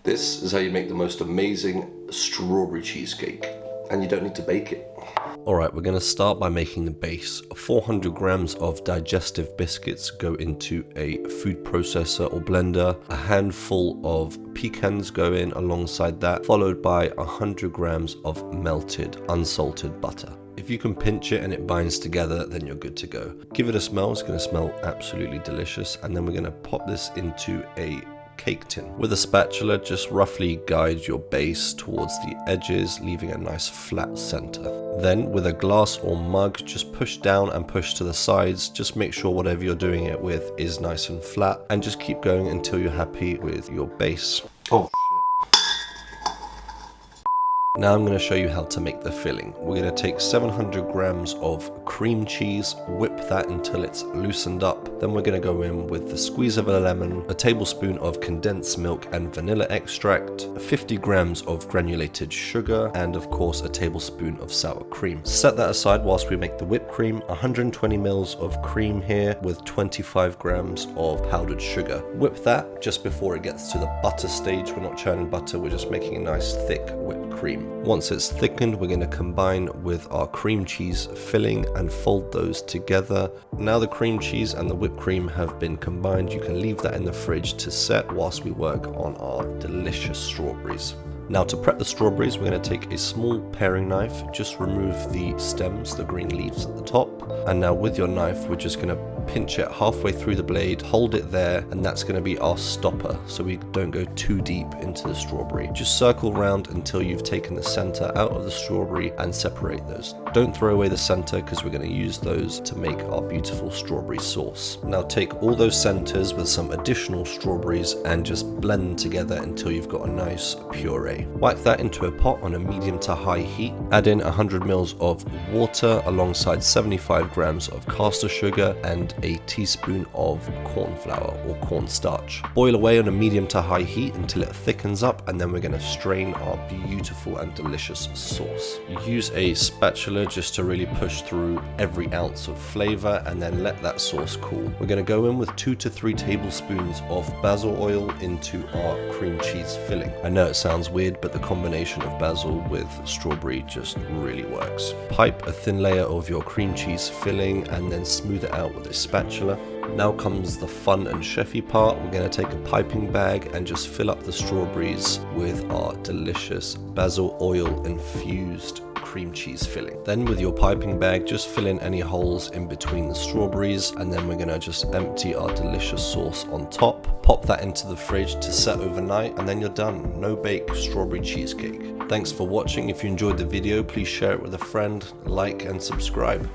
This is how you make the most amazing strawberry cheesecake, and you don't need to bake it. Alright, we're going to start by making the base. 400 grams of Digestive biscuits go into a food processor or blender. A handful of pecans go in alongside that, followed by 100 grams of melted, unsalted butter. If you can pinch it and it binds together, then you're good to go. Give it a smell, it's going to smell absolutely delicious. And then we're going to pop this into a cake tin. With a spatula, just roughly guide your base towards the edges, leaving a nice flat center. Then with a glass or mug, just push down and push to the sides. Just make sure whatever you're doing it with is nice and flat, and just keep going until you're happy with your base. Oh. Now I'm going to show you how to make the filling. We're going to take 700 grams of cream cheese, whip that until it's loosened up. Then we're going to go in with the squeeze of a lemon, a tablespoon of condensed milk and vanilla extract, 50 grams of granulated sugar, and of course a tablespoon of sour cream. Set that aside whilst we make the whipped cream. 120 mils of cream here with 25 grams of powdered sugar. Whip that just before it gets to the butter stage. We're not churning butter, we're just making a nice thick whipped cream. Once it's thickened, we're going to combine with our cream cheese filling and fold those together. Now the cream cheese and the whipped cream have been combined, you can leave that in the fridge to set whilst we work on our delicious strawberries. Now to prep the strawberries, we're going to take a small paring knife, just remove the stems, the green leaves at the top. And now with your knife, we're just going to pinch it halfway through the blade, hold it there, and that's going to be our stopper, so we don't go too deep into the strawberry. Just circle around until you've taken the center out of the strawberry and separate those. Don't throw away the center because we're going to use those to make our beautiful strawberry sauce. Now take all those centers with some additional strawberries and just blend them together until you've got a nice puree. Whack that into a pot on a medium to high heat. Add in 100 mils of water alongside 75 grams of caster sugar and a teaspoon of corn flour or cornstarch. Boil away on a medium to high heat until it thickens up, and then we're going to strain our beautiful and delicious sauce. Use a spatula just to really push through every ounce of flavor, and then let that sauce cool. We're going to go in with 2 to 3 tablespoons of basil oil into our cream cheese filling. I know it sounds weird, but the combination of basil with strawberry just really works. Pipe a thin layer of your cream cheese filling and then smooth it out with a spatula. Now comes the fun and chefy part. We're going to take a piping bag and just fill up the strawberries with our delicious basil oil infused cream cheese filling. Then with your piping bag, just fill in any holes in between the strawberries, and then we're going to just empty our delicious sauce on top. Pop that into the fridge to set overnight, and then you're done. No bake strawberry cheesecake. Thanks for watching. If you enjoyed the video, please share it with a friend, like and subscribe.